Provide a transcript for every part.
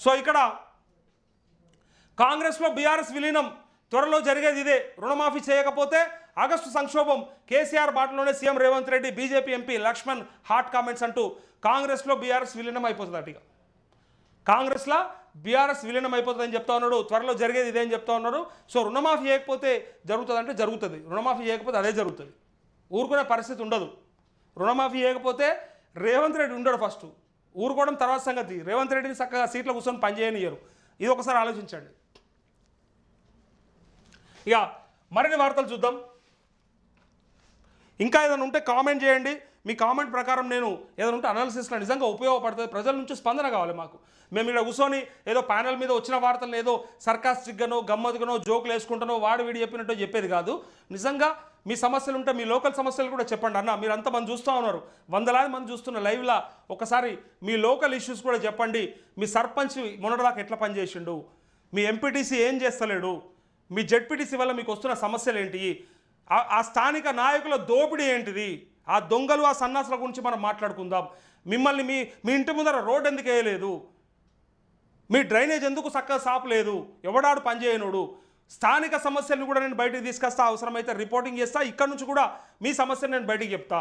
So ఇక్కడ కాంగ్రెస్లో BRS విలీనం త్వరలో జరిగేది ఇదే. రుణమాఫీ చేయకపోతే ఆగస్టు సంక్షోభం, కేసీఆర్ బాటలోనే CM Revanth Reddy, BJP MP Laxman hot comments అంటూ కాంగ్రెస్లో బీఆర్ఎస్ విలీనం అయిపోతుంది. అటుగా కాంగ్రెస్లో బీఆర్ఎస్ విలీనం అయిపోతుందని చెప్తా ఉన్నాడు. త్వరలో జరిగేది ఇదే అని చెప్తా ఉన్నాడు. సో రుణమాఫీ చేయకపోతే జరుగుతుంది అంటే జరుగుతుంది, రుణమాఫీ చేయకపోతే అదే జరుగుతుంది. ఊరుకునే పరిస్థితి ఉండదు. రుణమాఫీ చేయకపోతే రేవంత్ రెడ్డి ఉండడు. ఫస్ట్ ఊరుకోవడం తర్వాత సంగతి. రేవంత్ రెడ్డిని చక్కగా సీట్లో కూర్చొని పనిచేయనియరు. ఇది ఒకసారి ఆలోచించండి. ఇక మరిన్ని వార్తలు చూద్దాం. ఇంకా ఏదైనా ఉంటే కామెంట్ చేయండి. మీ కామెంట్ ప్రకారం నేను ఏదైనా ఉంటే అనాలిసిస్లో నిజంగా ఉపయోగపడుతుంది. ప్రజల నుంచి స్పందన కావాలి మాకు. మేము ఇక్కడ కూర్చొని ఏదో ప్యానెల్ మీద వచ్చిన వార్తలను ఏదో సర్కాస్టిక్గానో గమ్మత్తుగానో జోకులు వేసుకుంటానో వాడు వీడు చెప్పినట్టు చెప్పేది కాదు. నిజంగా మీ సమస్యలు ఉంటే మీ లోకల్ సమస్యలు కూడా చెప్పండి. అన్న మీరు అంతమంది చూస్తూ ఉన్నారు, వందలాది మంది చూస్తున్న లైవ్లో ఒకసారి మీ లోకల్ ఇష్యూస్ కూడా చెప్పండి. మీ సర్పంచ్ మొన్నటిదాకా ఎట్లా పనిచేసిండు, మీ ఎంపీటీసీ ఏం చేస్తలేడు, మీ జెడ్పీటీసీ వల్ల మీకు వస్తున్న సమస్యలు ఏంటి, ఆ స్థానిక నాయకుల దోపిడీ ఏంటిది, ఆ దొంగలు ఆ సన్నాసుల గురించి మనం మాట్లాడుకుందాం. మిమ్మల్ని మీ ఇంటి ముందర రోడ్ ఎందుకు వేయలేదు, మీ డ్రైనేజ్ ఎందుకు చక్కగా సాపలేదు, ఎవడాడు పనిచేయనుడు, స్థానిక సమస్యలను కూడా నేను బయటికి తీసుకొస్తా, అవసరమైతే రిపోర్టింగ్ చేస్తా. ఇక్కడ నుంచి కూడా మీ సమస్యను నేను బయటికి చెప్తా.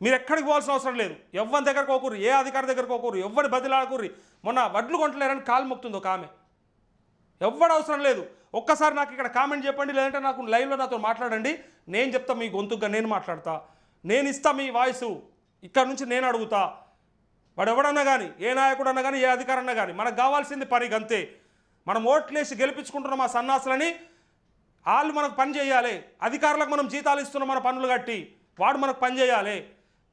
మీరు ఎక్కడికి పోవాల్సిన అవసరం లేదు. ఎవరి దగ్గరకు పోకూరి, ఏ అధికారి దగ్గరకు పోకూరి, ఎవరి బదిలాడకూరి. మొన్న వడ్లు కొంటలేరని కాలు మొక్కుతుంది ఒక ఆమె. ఎవ్వడు అవసరం లేదు. ఒక్కసారి నాకు ఇక్కడ కామెంట్ చెప్పండి, లేదంటే నాకు లైవ్లో నాతో మాట్లాడండి. నేను చెప్తా, మీ గొంతుగా నేను మాట్లాడతా, నేను ఇస్తా మీ వాయిస్. ఇక్కడ నుంచి నేను అడుగుతా. వాడు ఎవడన్నా కానీ, ఏ నాయకుడు అన్నా కానీ, ఏ అధికారి అన్నా కానీ, మనకు కావాల్సింది పని గంతే. మనం ఓట్లేసి గెలిపించుకుంటున్నాం ఆ సన్నాసులని. వాళ్ళు మనకు పని చేయాలి. అధికారులకు మనం జీతాలు ఇస్తున్నాం మన పనులు కట్టి, వాడు మనకు పని చేయాలి.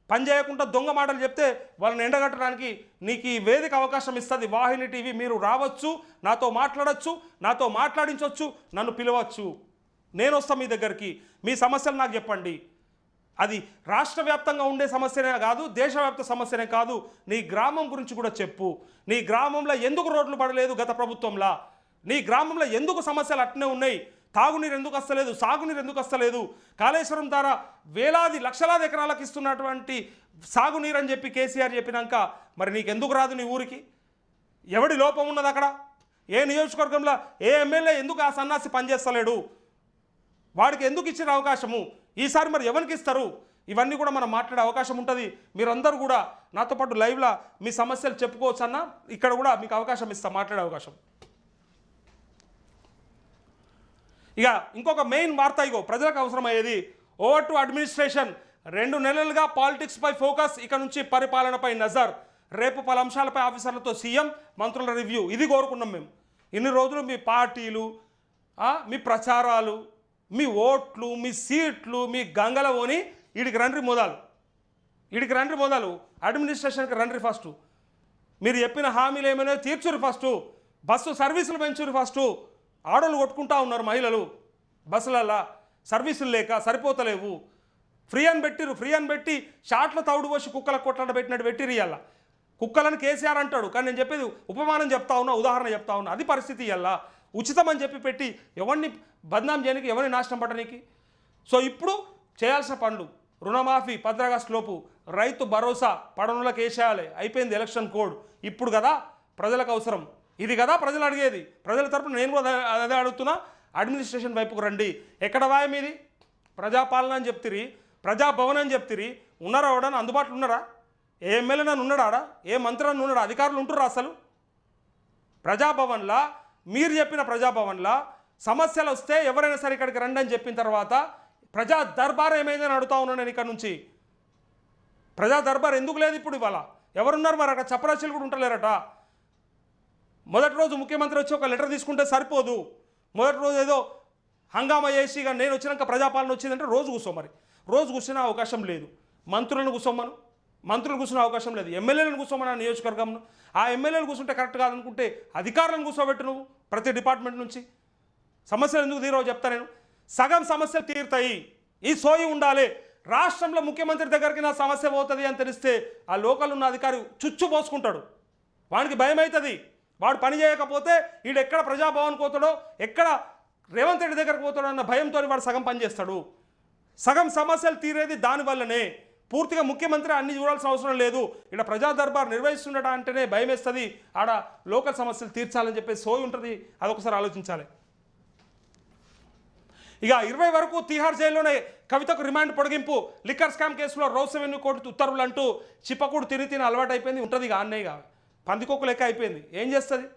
పని చేయకుండా దొంగ మాటలు చెప్తే వాళ్ళని ఎండగట్టడానికి నీకు ఈ వేదిక అవకాశం ఇస్తుంది. వాహిని టీవీ మీరు రావచ్చు, నాతో మాట్లాడచ్చు, నాతో మాట్లాడించవచ్చు, నన్ను పిలవచ్చు. నేను వస్తాను మీ దగ్గరికి. మీ సమస్యలు నాకు చెప్పండి. అది రాష్ట్ర వ్యాప్తంగా ఉండే సమస్యనే కాదు, దేశవ్యాప్త సమస్యనే కాదు. నీ గ్రామం గురించి కూడా చెప్పు. నీ గ్రామంలో ఎందుకు రోడ్లు పడలేదు గత ప్రభుత్వంలో, నీ గ్రామంలో ఎందుకు సమస్యలు అట్నే ఉన్నాయి, తాగునీరు ఎందుకు వస్తలేదు, సాగునీరు ఎందుకు వస్తలేదు, కాళేశ్వరం ద్వారా వేలాది లక్షలాది ఎకరాలకు ఇస్తున్నటువంటి సాగునీరు అని చెప్పి కేసీఆర్ చెప్పినాక మరి నీకెందుకు రాదు నీ ఊరికి? ఎవడి లోపం ఉన్నది అక్కడ? ఏ నియోజకవర్గంలో ఏ ఎమ్మెల్యే ఎందుకు ఆ సన్నాసి పనిచేస్తలేడు? వాడికి ఎందుకు ఇచ్చిన అవకాశము? ఈసారి మరి ఎవరికి ఇస్తారు? ఇవన్నీ కూడా మనం మాట్లాడే అవకాశం ఉంటుంది. మీరందరూ కూడా నాతో పాటు లైవ్లో మీ సమస్యలు చెప్పుకోవచ్చు అన్న. ఇక్కడ కూడా మీకు అవకాశం ఇస్తా, మాట్లాడే అవకాశం. ఇక ఇంకొక మెయిన్ వార్త, ఇగో ప్రజలకు అవసరమయ్యేది. Over to administration. 2 నెలలుగా పాలిటిక్స్పై ఫోకస్, ఇక నుంచి పరిపాలనపై నజర్. రేపు పలు అంశాలపై ఆఫీసర్లతో సీఎం, మంత్రుల రివ్యూ. ఇది కోరుకున్నాం మేము. ఇన్ని రోజులు మీ పార్టీలు, మీ ప్రచారాలు, మీ ఓట్లు, మీ సీట్లు, మీ గంగల ఓని వీడికి రండ్రి మొదలు, వీడికి రండ్రి మొదలు. అడ్మినిస్ట్రేషన్కి రండ్రి ఫస్ట్. మీరు చెప్పిన హామీలు ఏమైనా తీర్చురు ఫస్ట్. బస్సు సర్వీసులు పెంచురు ఫస్ట్. ఆడోళ్ళు కొట్టుకుంటా ఉన్నారు మహిళలు బస్సులల్లా, సర్వీసులు లేక సరిపోతలేవు. ఫ్రీ అని పెట్టిరు. ఫ్రీ అని పెట్టి షాట్లో తౌడు పోసి కుక్కలకు కొట్లాట పెట్టినట్టు పెట్టిరు. ఇయ్యాల కుక్కలను కేసీఆర్ అంటాడు, కానీ నేను చెప్పేది ఉపమానం చెప్తా ఉన్నా, ఉదాహరణ చెప్తా ఉన్నా. అది పరిస్థితి. ఇయ్యాల ఉచితం అని చెప్పి పెట్టి ఎవరిని బద్నాం చేయడానికి, ఎవరిని నాశనం పడడానికి. సో ఇప్పుడు చేయాల్సిన పనులు, రుణమాఫీ 15 ఆగస్టు లోపు, రైతు భరోసా పడనులకు వేసేయాలి. అయిపోయింది ఎలక్షన్ కోడ్. ఇప్పుడు కదా ప్రజలకు అవసరం, ఇది కదా ప్రజలు అడిగేది. ప్రజల తరపున నేను కూడా అదే అడుగుతున్నా. అడ్మినిస్ట్రేషన్ వైపుకు రండి. ఎక్కడ వాయ మీది? ప్రజాపాలన అని చెప్తిరి, ప్రజాభవన్ అని చెప్తిరి. ఉన్నారా? ఎవడన్నా అందుబాటులో ఉన్నారా? ఏ ఎమ్మెల్యే నన్ను ఉన్నాడా? ఏ మంత్రి నన్ను ఉన్నాడా? అధికారులు ఉంటుర్రా అసలు? ప్రజాభవన్లా మీరు చెప్పిన ప్రజాభవన్లా సమస్యలు వస్తే ఎవరైనా సరే ఇక్కడికి రండి అని చెప్పిన తర్వాత ప్రజా దర్బార్ ఏమైందని అడుగుతా ఉన్నాను నేను ఇక్కడ నుంచి. ప్రజా దర్బార్ ఎందుకు లేదు ఇప్పుడు? ఇవాళ ఎవరున్నారు మరి అక్కడ? చపరాశీలు కూడా ఉంటలేరట. మొదటి రోజు ముఖ్యమంత్రి వచ్చి ఒక లెటర్ తీసుకుంటే సరిపోదు. మొదటి రోజు ఏదో హంగామా చేసి ఇక నేను వచ్చినాక ప్రజాపాలన వచ్చిందంటే రోజు కూర్చో. మరి రోజు కూర్చునే అవకాశం లేదు. మంత్రులను కూర్చోమను, మంత్రులు కూర్చునే అవకాశం లేదు. ఎమ్మెల్యేలను కూర్చోమని ఆ నియోజకవర్గంలో. ఆ ఎమ్మెల్యేలు కూర్చుంటే కరెక్ట్ కాదనుకుంటే అధికారులను కూర్చోబెట్టు నువ్వు ప్రతి డిపార్ట్మెంట్ నుంచి. సమస్యలు ఎందుకు తీరో చెప్తా నేను. సగం సమస్యలు తీరుతాయి. ఈ సోయి ఉండాలి. రాష్ట్రంలో ముఖ్యమంత్రి దగ్గరికి నా సమస్య పోతుంది అని తెలిస్తే ఆ లోకల్ ఉన్న అధికారి చుచ్చు పోసుకుంటాడు. వానికి భయం అవుతుంది. వాడు పని చేయకపోతే వీడు ఎక్కడ ప్రజాభవన్ పోతాడో, ఎక్కడ రేవంత్ రెడ్డి దగ్గరకు పోతాడో అన్న భయంతో వాడు సగం పని చేస్తాడు. సగం సమస్యలు తీరేది దానివల్లనే. పూర్తిగా ముఖ్యమంత్రి అన్ని చూడాల్సిన అవసరం లేదు, ఇక్కడ ప్రజా దర్బార్ నిర్వహిస్తుండట అంటేనే భయం వేస్తుంది, ఆడ లోకల్ సమస్యలు తీర్చాలని చెప్పేసి సోయి ఉంటుంది. అదొకసారి ఆలోచించాలి. ఇక 20 వరకు తిహార్ జైల్లోనే కవితకు రిమాండ్ పొడిగింపు, లిక్కర్ స్కామ్ కేసులో రౌస్ రెవెన్యూ కోర్టు ఉత్తర్వులు అంటూ చిప్పకూడు తిని అలవాటు అయిపోయింది. ఉంటుంది ఇక అన్నయ్యగా పందికొక్కు లెక్క అయిపోయింది. ఏం చేస్తుంది?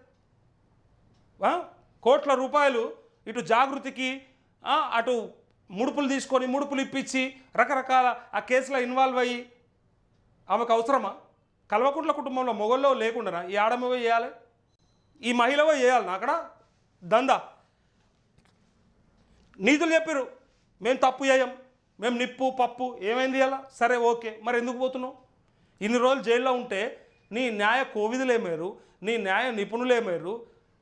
కోట్ల రూపాయలు ఇటు జాగృతికి అటు ముడుపులు తీసుకొని ముడుపులు ఇప్పించి రకరకాల ఆ కేసులో ఇన్వాల్వ్ అయ్యి ఆమెకు అవసరమా? కల్వకుంట్ల కుటుంబంలో మొగల్లో లేకుండా ఈ ఆడమో చేయాలి, ఈ మహిళవో చేయాలి. అక్కడ దందా నీతులు చెప్పారు, మేము తప్పు చేయం, మేము నిప్పు పప్పు ఏమైంది అలా, సరే ఓకే, మరి ఎందుకు పోతున్నావు? ఇన్ని రోజులు జైల్లో ఉంటే నీ న్యాయ కోవిదులు ఏమేరు, నీ న్యాయ నిపుణులు ఏమేరు,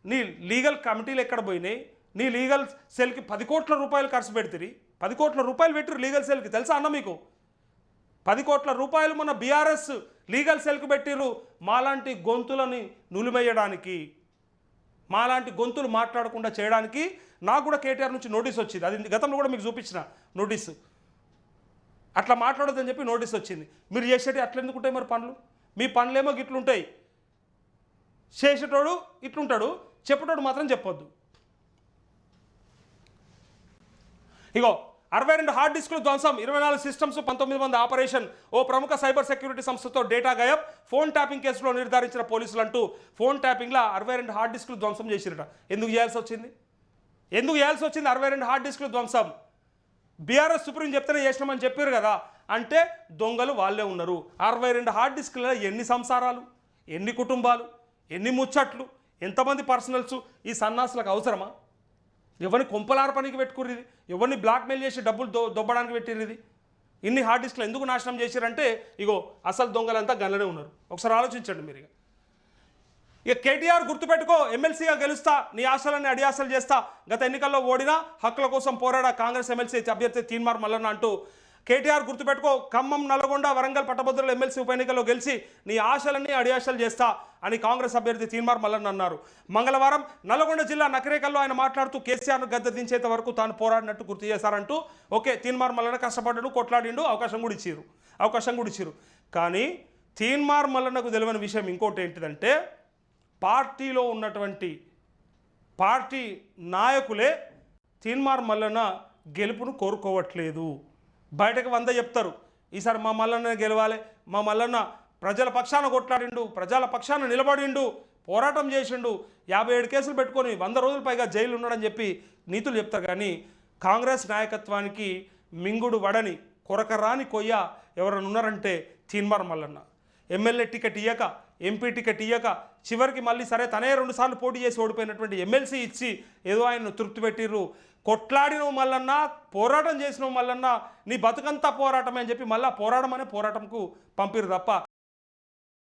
నీ లీగల్ కమిటీలు ఎక్కడ పోయినాయి? నీ లీగల్ సెల్కి 10 కోట్ల రూపాయలు ఖర్చు పెడుతుంది, 10 కోట్ల రూపాయలు పెట్టిరు లీగల్ సెల్కి, తెలుసా అన్న మీకు? 10 కోట్ల రూపాయలు మన బీఆర్ఎస్ లీగల్ సెల్కి పెట్టిరు మాలాంటి గొంతులని నులిమేయడానికి, మాలాంటి గొంతులు మాట్లాడకుండా చేయడానికి. నాకు కూడా కేటీఆర్ నుంచి నోటీస్ వచ్చింది, అది గతంలో కూడా మీకు చూపించిన నోటీసు. అట్లా మాట్లాడొద్దని చెప్పి నోటీస్ వచ్చింది. మీరు చేసేటి అట్లా ఎందుకుంటాయి మరి పనులు? మీ పనులేమో గిట్లుంటాయి, చేసేటోడు ఇట్లుంటాడు, చెప్పేటోడు మాత్రం చెప్పొద్దు. ఇగో 62 హార్డ్ డిస్కులు ధ్వంసం, 24 సిస్టమ్స్, 19 మంది ఆపరేషన్. ఓ ప్రముఖ సైబర్ సెక్యూరిటీ సంస్థతో డేటా గాయబ్, ఫోన్ ట్యాపింగ్ కేసులో నిర్ధారించిన పోలీసులు అంటూ ఫోన్ ట్యాపింగ్లో 62 హార్డ్ డిస్కులు ధ్వంసం చేసిరట. ఎందుకు చేయాల్సి వచ్చింది? 62 హార్డ్ డిస్కులు ధ్వంసం? బీఆర్ఎస్ సుప్రీం చెప్తేనే చేసినామని చెప్పారు కదా, అంటే దొంగలు వాళ్ళే ఉన్నారు. 62 హార్డ్ డిస్కులలో ఎన్ని సంసారాలు, ఎన్ని కుటుంబాలు, ఎన్ని ముచ్చట్లు, ఎంతమంది పర్సనల్స్? ఈ సన్నాసులకు అవసరమా? ఎవరిని కొంపలార పనికి పెట్టుకుర్రు ఇది, ఎవరిని బ్లాక్మెయిల్ చేసి డబ్బులు దొబ్బడానికి పెట్టిర్రు ఇది. ఇన్ని హార్డ్ డిస్క్లు ఎందుకు నాశనం చేశారంటే ఇగో అసలు దొంగలంతా గల్లనే ఉన్నారు. ఒకసారి ఆలోచించండి మీరు. ఇక కేటీఆర్ గుర్తుపెట్టుకో, ఎమ్మెల్సీగా గెలుస్తా, నీ ఆశలన్నీ అడియాసలు చేస్తా, గత ఎన్నికల్లో ఓడినా హక్కుల కోసం పోరాడా కాంగ్రెస్ ఎమ్మెల్సీ అభ్యర్థి తీన్మార్ మల్లన్న అంటూ కేటీఆర్ గుర్తుపెట్టుకో, ఖమ్మం, నల్గొండ, వరంగల్, పట్టభద్రుల ఎమ్మెల్సీ ఉప ఎన్నికల్లో గెలిచి నీ ఆశలన్నీ అడియాసలు చేస్తా అని కాంగ్రెస్ అభ్యర్థి తీన్మార్ మల్లన్న అన్నారు. మంగళవారం నల్గొండ జిల్లా నకరేకల్లో ఆయన మాట్లాడుతూ కేసీఆర్ను గద్దె దించేంత వరకు తాను పోరాడినట్టు గుర్తు చేశారంటూ. ఓకే, తీన్మార్ మల్లన్న కష్టపడ్డాడు, కొట్లాడిండు, అవకాశం కూడా ఇచ్చిరు. కానీ తీన్మార్ మల్లన్నకు తెలియని విషయం ఇంకోటి ఏంటిదంటే, పార్టీలో ఉన్నటువంటి పార్టీ నాయకులే తీన్మార్ మల్లన్న గెలుపును కోరుకోవట్లేదు. బయటకు 100 చెప్తారు, ఈసారి మా మల్లన్న గెలవాలి, మా మల్లన్న ప్రజల పక్షాన కొట్లాడిండు, ప్రజల పక్షాన నిలబడిండు, పోరాటం చేసిండు, 57 కేసులు పెట్టుకొని 100 రోజుల పైగా జైలు ఉన్నాడని చెప్పి నీతులు చెప్తారు. కానీ కాంగ్రెస్ నాయకత్వానికి మింగుడు వడని కొరకరాని కొయ్య ఎవరైనా ఉన్నారంటే తీన్మార్ మల్లన్న. ఎమ్మెల్యే టికెట్ ఇయ్యక, ఎంపీ టికెట్ ఇయ్యక, చివరికి మళ్ళీ సరే తనే 2 సార్లు పోటీ చేసి ఓడిపోయినటువంటి ఎమ్మెల్సీ ఇచ్చి ఏదో ఆయన్ను తృప్తి పెట్టిర్రు. కొట్లాడినవు మల్లన్నా, పోరాటం చేసినవు మల్లన్నా, నీ బతుకంతా పోరాటమే అని చెప్పి మళ్ళీ పోరాటంకు పంపిరు తప్ప